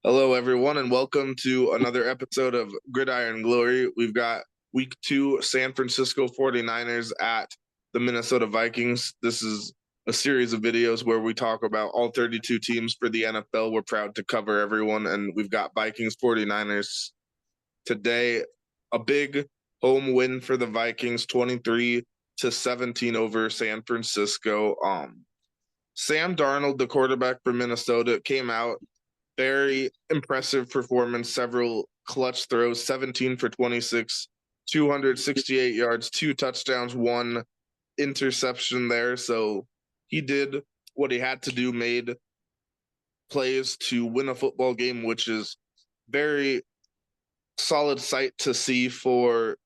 Hello, everyone, and welcome to another episode of Gridiron Glory. We've got week two San Francisco 49ers at the Minnesota Vikings. This is a series of videos where we talk about all 32 teams for the NFL. We're proud to cover everyone, and we've got Vikings 49ers today. A big home win for the Vikings, 23-17 over San Francisco. Sam Darnold, the quarterback for Minnesota, came out very impressive performance, several clutch throws, 17 for 26, 268 yards, two touchdowns, one interception there. So he did what he had to do, made plays to win a football game, which is very solid sight to see for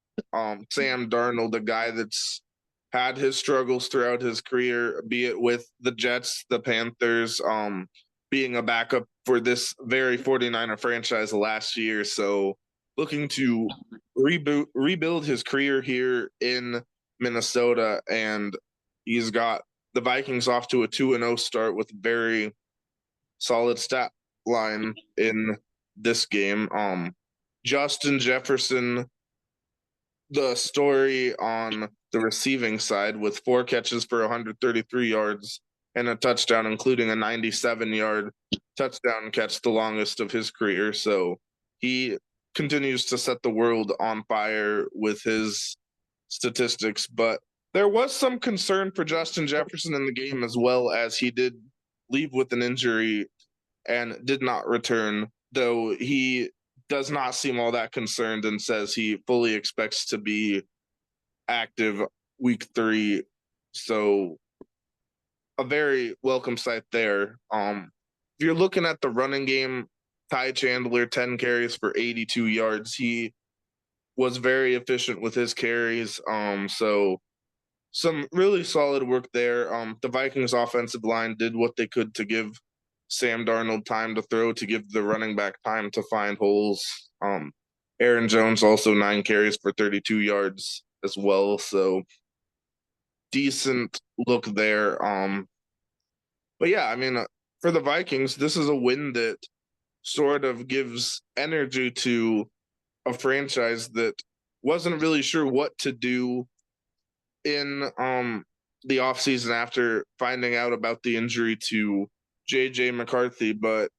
Sam Darnold, a guy that's had his struggles throughout his career, be it with the Jets, the Panthers, being a backup for this very 49er franchise last year. So looking to rebuild his career here in Minnesota, and he's got the Vikings off to a 2-0 start with very solid stat line in this game. Justin Jefferson, the story on the receiving side, with 4 catches for 133 yards and a touchdown, including a 97-yard touchdown catch, the longest of his career. So he continues to set the world on fire with his statistics. But there was some concern for Justin Jefferson in the game, as well, as he did leave with an injury and did not return, though he does not seem all that concerned and says he fully expects to be active week 3. So a very welcome sight there. If you're looking at the running game, Ty Chandler, 10 carries for 82 yards. He was very efficient with his carries. So some really solid work there. The Vikings offensive line did what they could to give Sam Darnold time to throw, to give the running back time to find holes. Aaron Jones also 9 carries for 32 yards as well. So decent look there. But yeah, I mean, for the Vikings, this is a win that sort of gives energy to a franchise that wasn't really sure what to do in the offseason after finding out about the injury to JJ McCarthy. But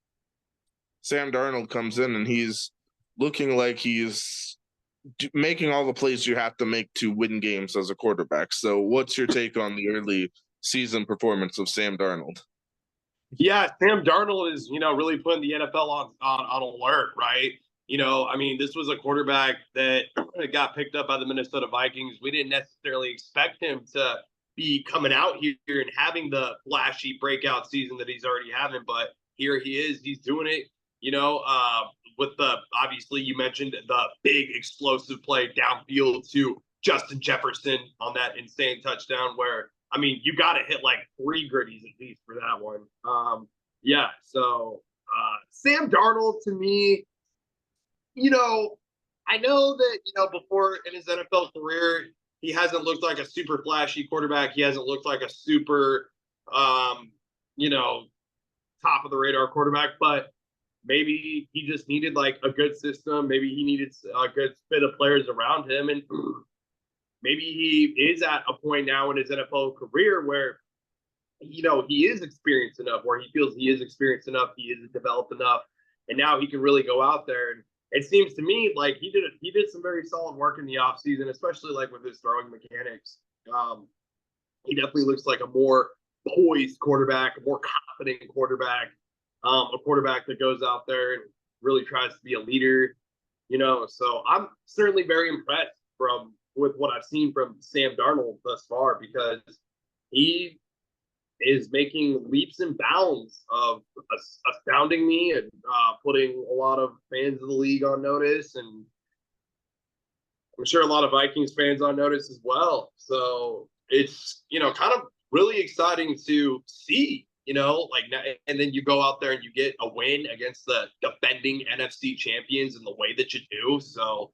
Sam Darnold comes in and he's looking like he's making all the plays you have to make to win games as a quarterback. So what's your take on the early season performance of Sam Darnold? Yeah, Sam Darnold is, really putting the NFL on alert, right? I mean, this was a quarterback that got picked up by the Minnesota Vikings. We didn't necessarily expect him to be coming out here and having the flashy breakout season that he's already having, but here he is. He's doing it, with the, obviously, you mentioned the big explosive play downfield to Justin Jefferson on that insane touchdown where, I mean, you got to hit like 3 gritties at least for that one. Yeah, so Sam Darnold to me, I know that, before in his NFL career, he hasn't looked like a super flashy quarterback. He hasn't looked like a super, you know, top of the radar quarterback, but maybe he just needed like a good system. Maybe he needed a good fit of players around him. And maybe he is at a point now in his NFL career where, he is experienced enough, where he feels he is experienced enough, he is developed enough, and now he can really go out there. And it seems to me like he did some very solid work in the offseason, especially like with his throwing mechanics. He definitely looks like a more poised quarterback, a more confident quarterback, a quarterback that goes out there and really tries to be a leader. So I'm certainly very impressed with what I've seen from Sam Darnold thus far, because he is making leaps and bounds of astounding me and putting a lot of fans of the league on notice, and I'm sure a lot of Vikings fans on notice as well. So it's, kind of really exciting to see, like, and then you go out there and you get a win against the defending NFC champions in the way that you do. So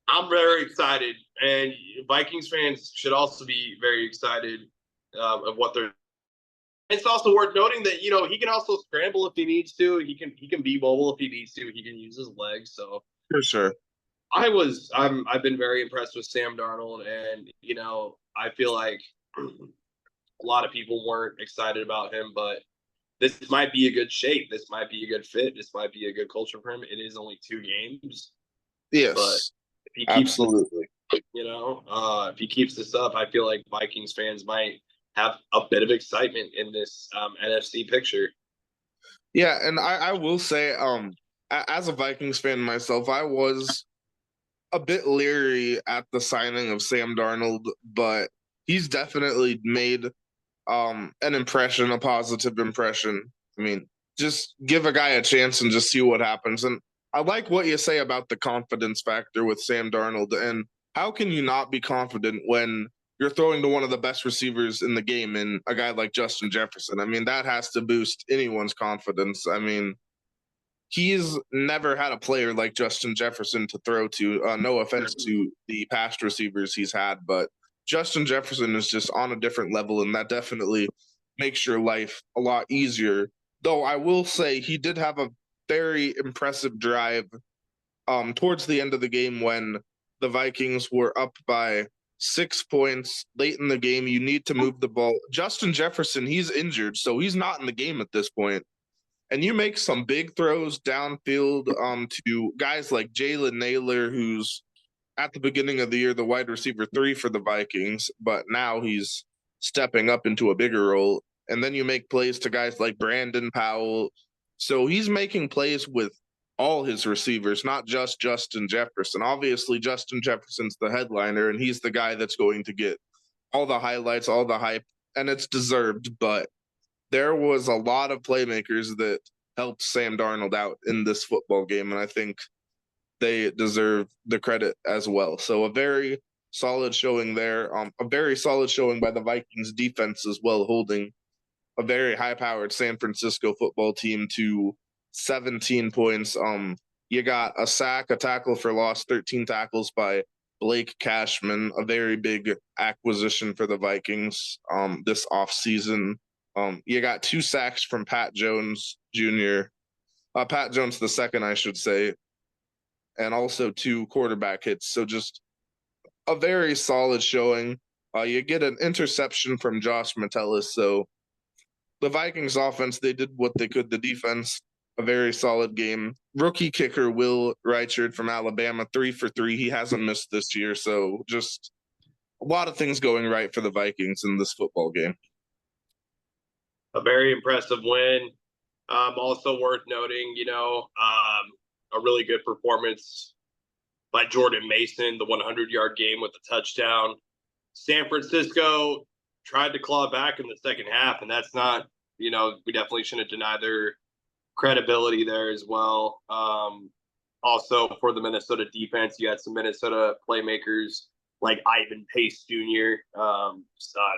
I'm very excited, and Vikings fans should also be very excited of what they're It's also worth noting that he can also scramble if he needs to. He can be mobile if he needs to. He can use his legs. So For sure. I've been very impressed with Sam Darnold, and I feel like a lot of people weren't excited about him, but this might be a good shape. This might be a good fit. This might be a good culture for him. It is only 2 games, but Yes, if he keeps absolutely. if he keeps this up, I feel like Vikings fans might have a bit of excitement in this NFC picture. Yeah, and I will say, as a Vikings fan myself, I was a bit leery at the signing of Sam Darnold, but he's definitely made an impression, a positive impression. I mean, just give a guy a chance and just see what happens. And I like what you say about the confidence factor with Sam Darnold. And how can you not be confident when you're throwing to one of the best receivers in the game in a guy like Justin Jefferson? I mean, that has to boost anyone's confidence. I mean, he's never had a player like Justin Jefferson to throw to. No offense to the past receivers he's had, but Justin Jefferson is just on a different level, and that definitely makes your life a lot easier. Though I will say he did have a very impressive drive towards the end of the game when the Vikings were up by 6 points late in the game. You need to move the ball. Justin Jefferson, he's injured, so he's not in the game at this point. And you make some big throws downfield to guys like Jalen Naylor, who's at the beginning of the year the wide receiver 3 for the Vikings, but now he's stepping up into a bigger role. And then you make plays to guys like Brandon Powell. So he's making plays with all his receivers, not just Justin Jefferson. Obviously, Justin Jefferson's the headliner, and he's the guy that's going to get all the highlights, all the hype, and it's deserved. But there was a lot of playmakers that helped Sam Darnold out in this football game, and I think they deserve the credit as well. So a very solid showing there, a very solid showing by the Vikings defense as well, holding a very high-powered San Francisco football team to 17 points. You got a sack, a tackle for loss, 13 tackles by Blake Cashman, a very big acquisition for the Vikings this offseason. You got 2 sacks from Pat Jones Jr., Pat Jones the second, I should say, and also 2 quarterback hits. So just a very solid showing. You get an interception from Josh Metellus. So the Vikings offense, they did what they could. The defense, a very solid game. Rookie kicker Will Reichard from Alabama, 3 for 3. He hasn't missed this year. So just a lot of things going right for the Vikings in this football game. A very impressive win. Also worth noting, a really good performance by Jordan Mason, the 100-yard game with the touchdown. San Francisco tried to claw back in the second half, and that's not, we definitely shouldn't deny their credibility there as well. Also, for the Minnesota defense, you had some Minnesota playmakers like Ivan Pace Jr.,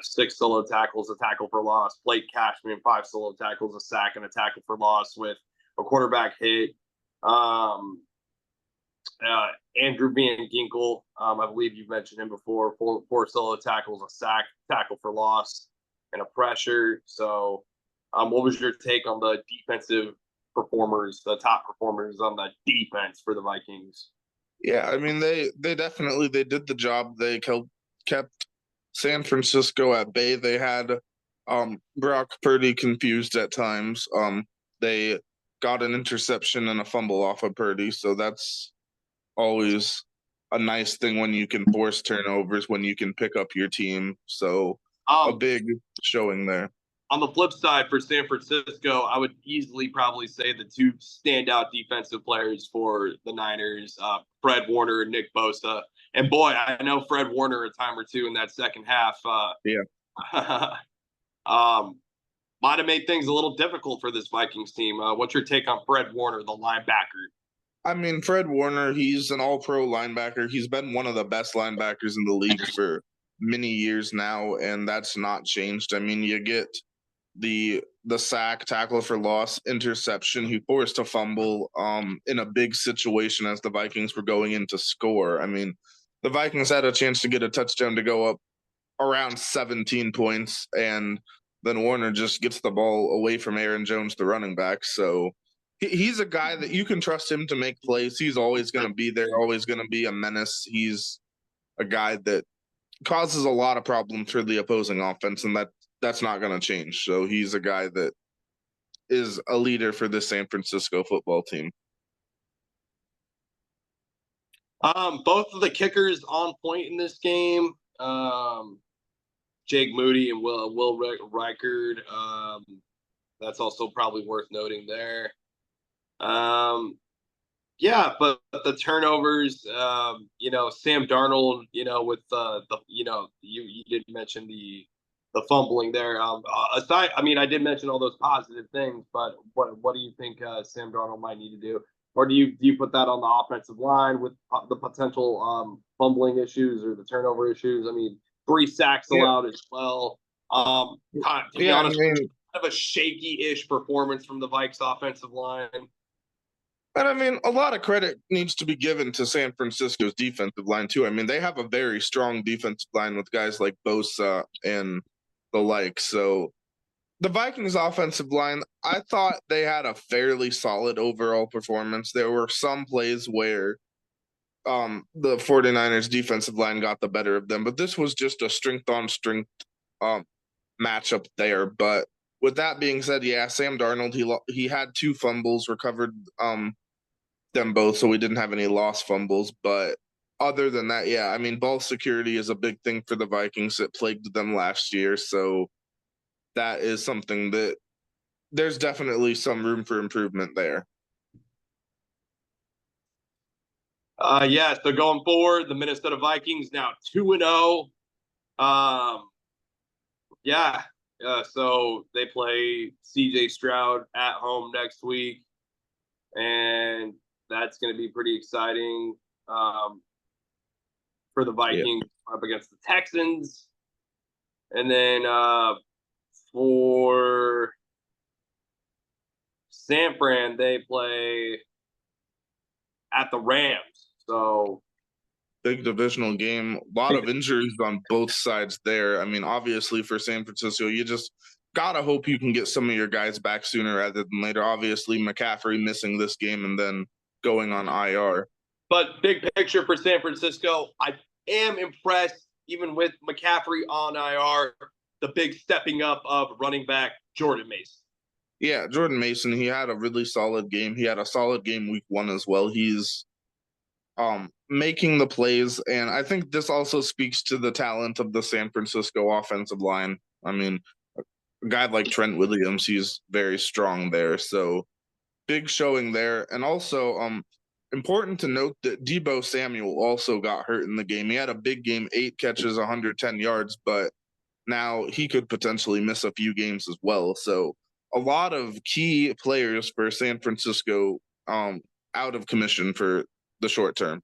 6 solo tackles, a tackle for loss. Blake Cashman, 5 solo tackles, a sack, and a tackle for loss with a quarterback hit. Andrew Van Ginkel, I believe you've mentioned him before, 4 solo tackles, a sack, tackle for loss, and a pressure. So what was your take on the defensive performers, the top performers on the defense for the Vikings? Yeah, I mean they definitely they did the job. They kept San Francisco at bay. They had Brock Purdy confused at times. They got an interception and a fumble off of Purdy, so that's always a nice thing when you can force turnovers, when you can pick up your team. So a big showing there. On the flip side for San Francisco, I would easily probably say the 2 standout defensive players for the Niners, Fred Warner and Nick Bosa. And boy, I know Fred Warner a time or 2 in that second half. Might have made things a little difficult for this Vikings team. What's your take on Fred Warner, the linebacker? I mean, Fred Warner, he's an all-pro linebacker. He's been one of the best linebackers in the league for many years now, and that's not changed. I mean, you get the sack, tackle for loss, interception. He forced a fumble in a big situation as the Vikings were going in to score. I mean, the Vikings had a chance to get a touchdown to go up around 17 points, and then Warner just gets the ball away from Aaron Jones, the running back. So he's a guy that you can trust him to make plays. He's always going to be there, always going to be a menace. He's a guy that causes a lot of problems for the opposing offense, and that's not going to change. So he's a guy that is a leader for the San Francisco football team. Both of the kickers on point in this game. Jake Moody and Will Reichard. That's also probably worth noting there. Yeah, but the turnovers, Sam Darnold, with you did mention the fumbling there. Aside, I did mention all those positive things, but what do you think Sam Darnold might need to do? Or do you put that on the offensive line with the potential fumbling issues or the turnover issues? 3 sacks allowed as well. To be honest, kind of a shaky-ish performance from the Vikes offensive line. And a lot of credit needs to be given to San Francisco's defensive line too. They have a very strong defensive line with guys like Bosa and the like. So the Vikings offensive line, I thought they had a fairly solid overall performance. There were some plays where the 49ers defensive line got the better of them, but this was just a strength on strength matchup there. But with that being said, yeah, Sam Darnold, he had 2 fumbles, recovered them both, so we didn't have any lost fumbles. But other than that, yeah, ball security is a big thing for the Vikings. It plagued them last year, so that is something that there's definitely some room for improvement there. So going forward, the Minnesota Vikings now 2-0. So they play CJ Stroud at home next week, and that's going to be pretty exciting for the Vikings up against the Texans. And then for San Fran, they play at the Rams. So big divisional game. A lot of injuries on both sides there. Obviously for San Francisco, you just gotta hope you can get some of your guys back sooner rather than later. Obviously, McCaffery missing this game and then going on IR. But big picture for San Francisco, I am impressed, even with McCaffery on IR, the big stepping up of running back Jordan Mason. Yeah, Jordan Mason, he had a really solid game. He had a solid game week 1 as well. He's making the plays, and I think this also speaks to the talent of the San Francisco offensive line. A guy like Trent Williams, he's very strong there, so big showing there. And also important to note that Deebo Samuel also got hurt in the game. He had a big game, 8 catches, 110 yards, but now he could potentially miss a few games as well. So a lot of key players for San Francisco out of commission for the short term.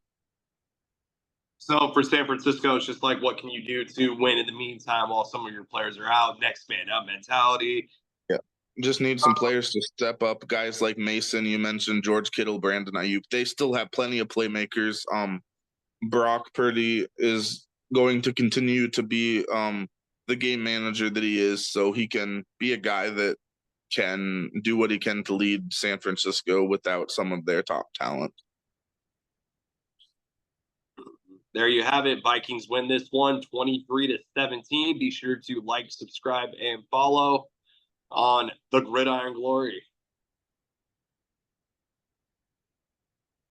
So for San Francisco, it's just like, what can you do to win in the meantime while some of your players are out? Next man up mentality. Yeah, just need some players to step up. Guys like Mason, you mentioned George Kittle, Brandon Ayuk. They still have plenty of playmakers. Brock Purdy is going to continue to be the game manager that he is, so he can be a guy that can do what he can to lead San Francisco without some of their top talent. There you have it. Vikings win this one 23-17. Be sure to like, subscribe, and follow on the Gridiron Glory.